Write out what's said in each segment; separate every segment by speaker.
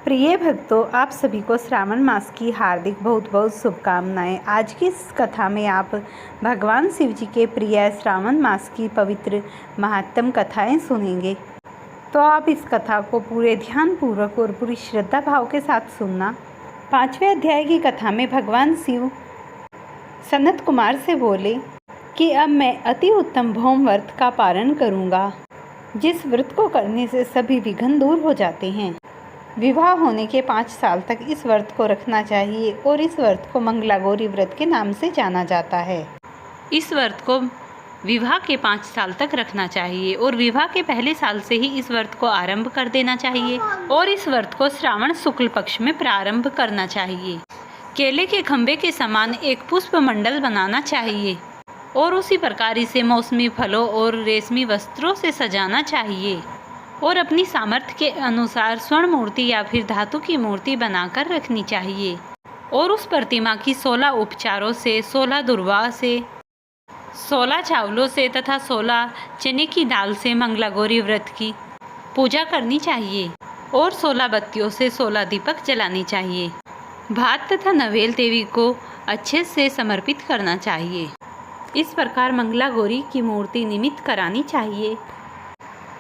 Speaker 1: प्रिय भक्तों, आप सभी को श्रावण मास की हार्दिक बहुत बहुत शुभकामनाएं। आज की इस कथा में आप भगवान शिव जी के प्रिय श्रावण मास की पवित्र महात्म कथाएं सुनेंगे। तो आप इस कथा को पूरे ध्यानपूर्वक और पूरी श्रद्धा भाव के साथ सुनना। 5वें अध्याय की कथा में भगवान शिव सनत कुमार से बोले कि अब मैं अति उत्तम भौम व्रत का पारण करूँगा, जिस व्रत को करने से सभी विघ्न दूर हो जाते हैं। विवाह होने के 5 साल तक इस व्रत को रखना चाहिए और इस व्रत को मंगलागौरी व्रत के नाम से जाना जाता है।
Speaker 2: इस व्रत को विवाह के 5 साल तक रखना चाहिए और विवाह के पहले साल से ही इस व्रत को आरंभ कर देना चाहिए और इस व्रत को श्रावण शुक्ल पक्ष में प्रारंभ करना चाहिए। केले के खंभे के समान एक पुष्प मंडल बनाना चाहिए और उसी प्रकार इसे मौसमी फलों और रेशमी वस्त्रों से सजाना चाहिए और अपनी सामर्थ्य के अनुसार स्वर्ण मूर्ति या फिर धातु की मूर्ति बनाकर रखनी चाहिए और उस प्रतिमा की 16 उपचारों से, 16 दुर्वा से, 16 चावलों से तथा 16 चने की दाल से मंगलागौरी व्रत की पूजा करनी चाहिए और 16 बत्तियों से 16 दीपक जलाने चाहिए। भात तथा नवेल देवी को अच्छे से समर्पित करना चाहिए। इस प्रकार मंगलागौरी की मूर्ति निमित्त करानी चाहिए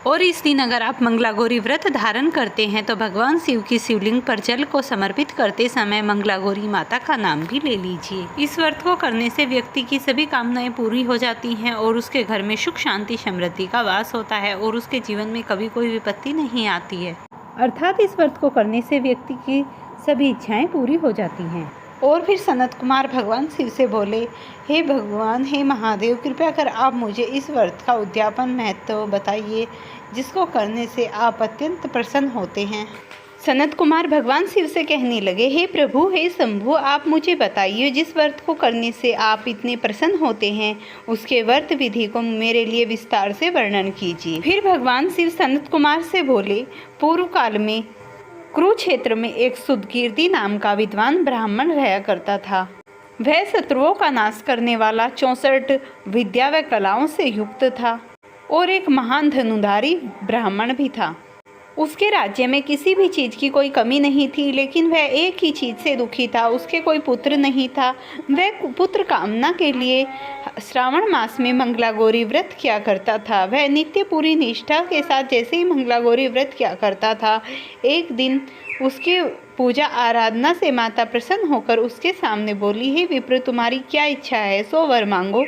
Speaker 2: और इस दिन अगर आप मंगलागौरी व्रत धारण करते हैं तो भगवान शिव की शिवलिंग पर जल को समर्पित करते समय मंगलागौरी माता का नाम भी ले लीजिए। इस व्रत को करने से व्यक्ति की सभी कामनाएं पूरी हो जाती हैं और उसके घर में सुख शांति समृद्धि का वास होता है और उसके जीवन में कभी कोई विपत्ति नहीं आती है। अर्थात इस व्रत को करने से व्यक्ति की सभी इच्छाएं पूरी हो जाती हैं। और फिर सनत कुमार भगवान शिव से बोले, हे भगवान, हे महादेव, कृपया कर आप मुझे इस व्रत का उद्यापन महत्व बताइए, जिसको करने से आप अत्यंत प्रसन्न होते हैं। सनत कुमार भगवान शिव से कहने लगे, हे प्रभु, हे शंभु, आप मुझे बताइए जिस व्रत को करने से आप इतने प्रसन्न होते हैं, उसके व्रत विधि को मेरे लिए विस्तार से वर्णन कीजिए। फिर भगवान शिव सनत कुमार से बोले, पूर्व काल में कुरुक्षेत्र में एक सुदकीर्ति नाम का विद्वान ब्राह्मण रहा करता था। वह शत्रुओं का नाश करने वाला 64 विद्या व कलाओं से युक्त था और एक महान धनुधारी ब्राह्मण भी था। उसके राज्य में किसी भी चीज़ की कोई कमी नहीं थी, लेकिन वह एक ही चीज़ से दुखी था, उसके कोई पुत्र नहीं था। वह पुत्र कामना के लिए श्रावण मास में मंगलागौरी व्रत किया करता था। वह नित्य पूरी निष्ठा के साथ जैसे ही मंगलागौरी व्रत किया करता था, एक दिन उसके पूजा आराधना से माता प्रसन्न होकर उसके सामने बोली, हे विप्र, तुम्हारी क्या इच्छा है, सो वर मांगो।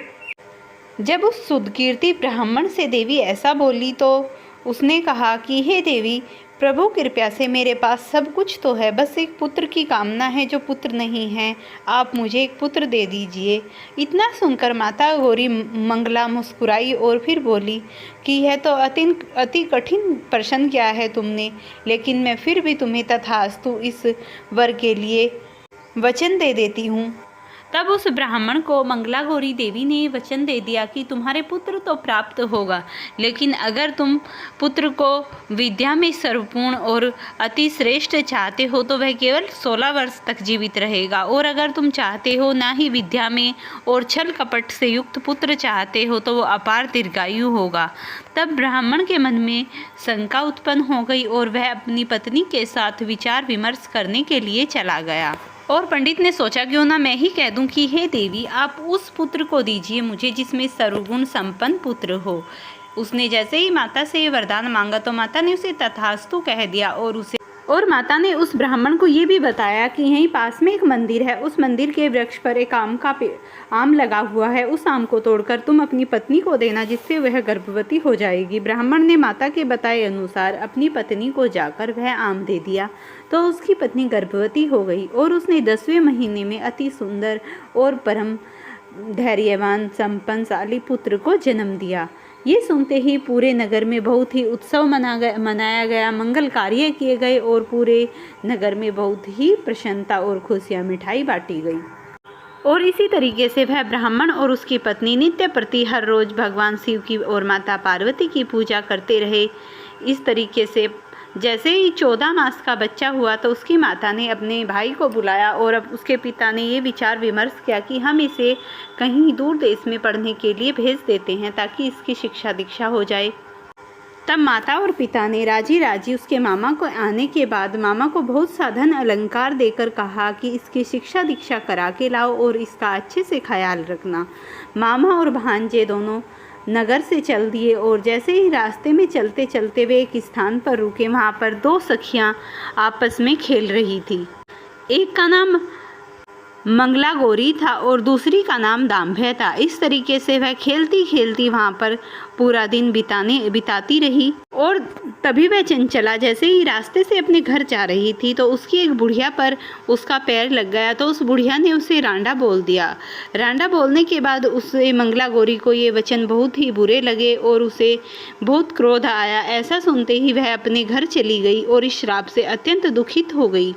Speaker 2: जब उस सुदकीर्ति ब्राह्मण से देवी ऐसा बोली तो उसने कहा कि हे देवी, प्रभु कृपया से मेरे पास सब कुछ तो है, बस एक पुत्र की कामना है जो पुत्र नहीं है, आप मुझे एक पुत्र दे दीजिए। इतना सुनकर माता गौरी मंगला मुस्कुराई और फिर बोली कि यह तो अति कठिन प्रश्न किया है तुमने, लेकिन मैं फिर भी तुम्हें तथास्तु इस वर के लिए वचन दे देती हूँ। तब उस ब्राह्मण को मंगलागौरी देवी ने वचन दे दिया कि तुम्हारे पुत्र तो प्राप्त होगा, लेकिन अगर तुम पुत्र को विद्या में सर्वपूर्ण और अति श्रेष्ठ चाहते हो तो वह केवल 16 वर्ष तक जीवित रहेगा, और अगर तुम चाहते हो ना ही विद्या में और छल कपट से युक्त पुत्र चाहते हो तो वो अपार दीर्घायु होगा। तब ब्राह्मण के मन में शंका उत्पन्न हो गई और वह अपनी पत्नी के साथ विचार विमर्श करने के लिए चला गया। और पंडित ने सोचा, क्यों ना मैं ही कह दूं कि हे देवी, आप उस पुत्र को दीजिए मुझे जिसमें सर्वगुण संपन्न पुत्र हो। उसने जैसे ही माता से ये वरदान मांगा तो माता ने उसे तथास्तु कह दिया और माता ने उस ब्राह्मण को ये भी बताया कि यहीं पास में एक मंदिर है, उस मंदिर के वृक्ष पर एक आम लगा हुआ है, उस आम को तोड़कर तुम अपनी पत्नी को देना, जिससे वह गर्भवती हो जाएगी। ब्राह्मण ने माता के बताए अनुसार अपनी पत्नी को जाकर वह आम दे दिया तो उसकी पत्नी गर्भवती हो गई और उसने 10वें महीने में अति सुंदर और परम धैर्यवान संपन्नशाली पुत्र को जन्म दिया। ये सुनते ही पूरे नगर में बहुत ही उत्सव मनाया गया, मंगल कार्य किए गए और पूरे नगर में बहुत ही प्रसन्नता और खुशियाँ मिठाई बांटी गई। और इसी तरीके से वह ब्राह्मण और उसकी पत्नी नित्य प्रति हर रोज भगवान शिव की और माता पार्वती की पूजा करते रहे। इस तरीके से जैसे ही 14 मास का बच्चा हुआ तो उसकी माता ने अपने भाई को बुलाया और अब उसके पिता ने ये विचार विमर्श किया कि हम इसे कहीं दूर देश में पढ़ने के लिए भेज देते हैं ताकि इसकी शिक्षा दीक्षा हो जाए।
Speaker 1: तब माता और पिता ने राजी राजी उसके मामा को आने के बाद मामा को बहुत सा धन अलंकार देकर कहा कि इसकी शिक्षा दीक्षा करा के लाओ और इसका अच्छे से ख्याल रखना। मामा और भांजे दोनों नगर से चल दिए और जैसे ही रास्ते में चलते चलते वे एक स्थान पर रुके, वहाँ पर दो सखियाँ आपस में खेल रही थी। एक का नाम मंगला गौरी था और दूसरी का नाम दाम्भय था। इस तरीके से वह खेलती खेलती वहाँ पर पूरा दिन बिताती रही और तभी वह चंचला जैसे ही रास्ते से अपने घर जा रही थी तो उसकी एक बुढ़िया पर उसका पैर लग गया। तो उस बुढ़िया ने उसे रांडा बोल दिया। रांडा बोलने के बाद उसे मंगला गौरी को ये वचन बहुत ही बुरे लगे और उसे बहुत क्रोध आया। ऐसा सुनते ही वह अपने घर चली गई और इस श्राप से अत्यंत दुखित हो गई।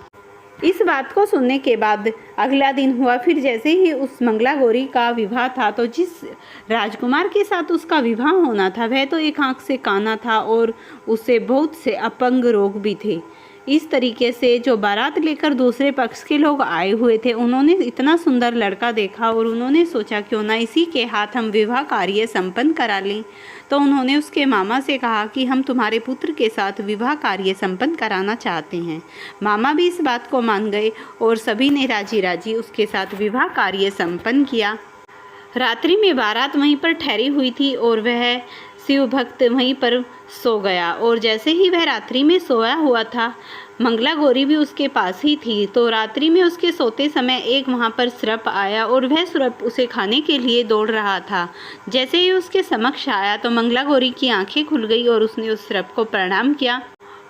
Speaker 1: इस बात को सुनने के बाद अगला दिन हुआ। फिर जैसे ही उस मंगला गौरी का विवाह था तो जिस राजकुमार के साथ उसका विवाह होना था वह तो एक आंख से काना था और उसे बहुत से अपंग रोग भी थे। इस तरीके से जो बारात लेकर दूसरे पक्ष के लोग आए हुए थे उन्होंने इतना सुंदर लड़का देखा और उन्होंने सोचा क्यों ना इसी के हाथ हम विवाह कार्य संपन्न करा लें। तो उन्होंने उसके मामा से कहा कि हम तुम्हारे पुत्र के साथ विवाह कार्य संपन्न कराना चाहते हैं। मामा भी इस बात को मान गए और सभी ने राजी राजी उसके साथ विवाह कार्य संपन्न किया। रात्रि में बारात वहीं पर ठहरी हुई थी और वह शिव भक्त वहीं पर सो गया और जैसे ही वह रात्रि में सोया हुआ था मंगला गौरी भी उसके पास ही थी। तो रात्रि में उसके सोते समय एक वहाँ पर सर्प आया और वह सर्प उसे खाने के लिए दौड़ रहा था। जैसे ही उसके समक्ष आया तो मंगला गौरी की आंखें खुल गई और उसने उस सर्प को प्रणाम किया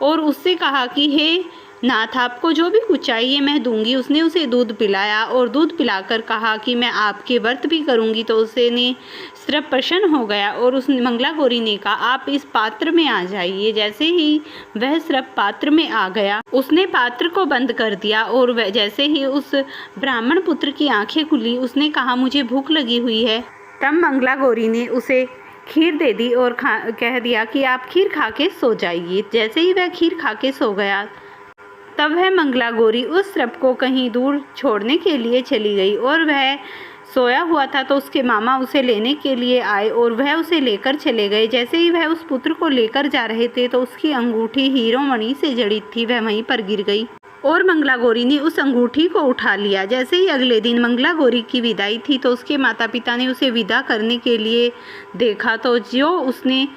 Speaker 1: और उससे कहा कि हे नाथ, आपको जो भी कुछ चाहिए मैं दूंगी। उसने उसे दूध पिलाया और दूध पिलाकर कहा कि मैं आपके व्रत भी करूंगी। तो उसने सर्प प्रसन्न हो गया और उस मंगला गौरी ने कहा आप इस पात्र में आ जाइए। जैसे ही वह सर्प पात्र में आ गया उसने पात्र को बंद कर दिया और जैसे ही उस ब्राह्मण पुत्र की आंखें खुली उसने कहा मुझे भूख लगी हुई है। तब मंगला गौरी ने उसे खीर दे दी और कह दिया कि आप खीर खा के सो जाइए। जैसे ही वह खीर खा के सो गया तब वह मंगला गौरी उस सर्प को कहीं दूर छोड़ने के लिए चली गई और वह सोया हुआ था। तो उसके मामा उसे लेने के लिए आए और वह उसे लेकर चले गए। जैसे ही वह उस पुत्र को लेकर जा रहे थे तो उसकी अंगूठी हीरो मणि से जड़ित थी, वह वहीं पर गिर गई और मंगला गौरी ने उस अंगूठी को उठा लिया। जैसे ही अगले दिन मंगला गौरी की विदाई थी तो उसके माता पिता ने उसे विदा करने के लिए देखा तो जो उसने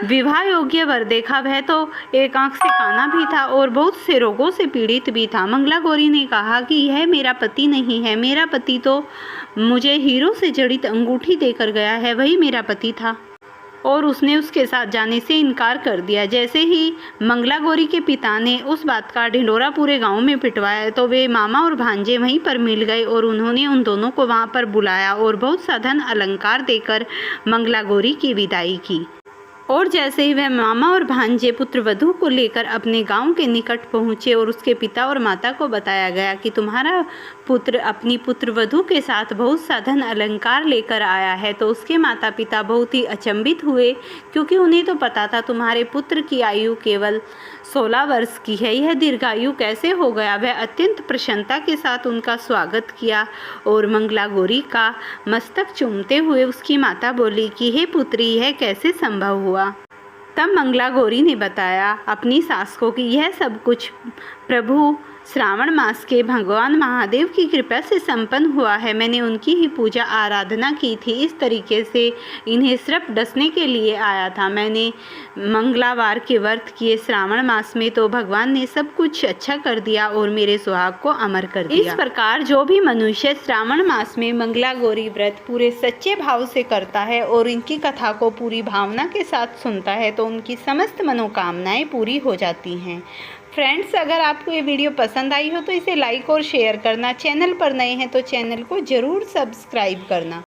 Speaker 1: विवाह योग्य वर देखा वह तो एक आंख से काना भी था और बहुत से रोगों से पीड़ित भी था। मंगला गौरी ने कहा कि यह मेरा पति नहीं है, मेरा पति तो मुझे हीरो से जड़ित अंगूठी देकर गया है, वही मेरा पति था। और उसने उसके साथ जाने से इनकार कर दिया। जैसे ही मंगला गौरी के पिता ने उस बात का ढिंढोरा पूरे गांव में पिटवाया तो वे मामा और भांजे वहीं पर मिल गए और उन्होंने उन दोनों को वहां पर बुलाया और बहुत सा धन अलंकार देकर मंगला गौरी की विदाई की। और जैसे ही वह मामा और भांजे पुत्र वधू को लेकर अपने गांव के निकट पहुंचे और उसके पिता और माता को बताया गया कि तुम्हारा पुत्र अपनी पुत्र वधू के साथ बहुत सा धन अलंकार लेकर आया है, तो उसके माता पिता बहुत ही अचंभित हुए क्योंकि उन्हें तो पता था तुम्हारे पुत्र की आयु केवल 16 वर्ष की है, यह दीर्घायु कैसे हो गया। वह अत्यंत प्रसन्नता के साथ उनका स्वागत किया और मंगला गौरी का मस्तक चूमते हुए उसकी माता बोली कि हे पुत्री, यह कैसे संभव हुआ। तब मंगला गौरी ने बताया अपनी सास को कि यह सब कुछ प्रभु श्रावण मास के भगवान महादेव की कृपा से संपन्न हुआ है। मैंने उनकी ही पूजा आराधना की थी। इस तरीके से इन्हें सर्प डसने के लिए आया था। मैंने मंगलवार के व्रत किए श्रावण मास में, तो भगवान ने सब कुछ अच्छा कर दिया और मेरे सुहाग को अमर कर दिया। इस प्रकार जो भी मनुष्य श्रावण मास में मंगला गौरी व्रत पूरे सच्चे भाव से करता है और इनकी कथा को पूरी भावना के साथ सुनता है तो उनकी समस्त मनोकामनाएं पूरी हो जाती हैं। फ्रेंड्स, अगर आपको ये वीडियो पसंद आई हो तो इसे लाइक और शेयर करना। चैनल पर नए हैं तो चैनल को ज़रूर सब्सक्राइब करना।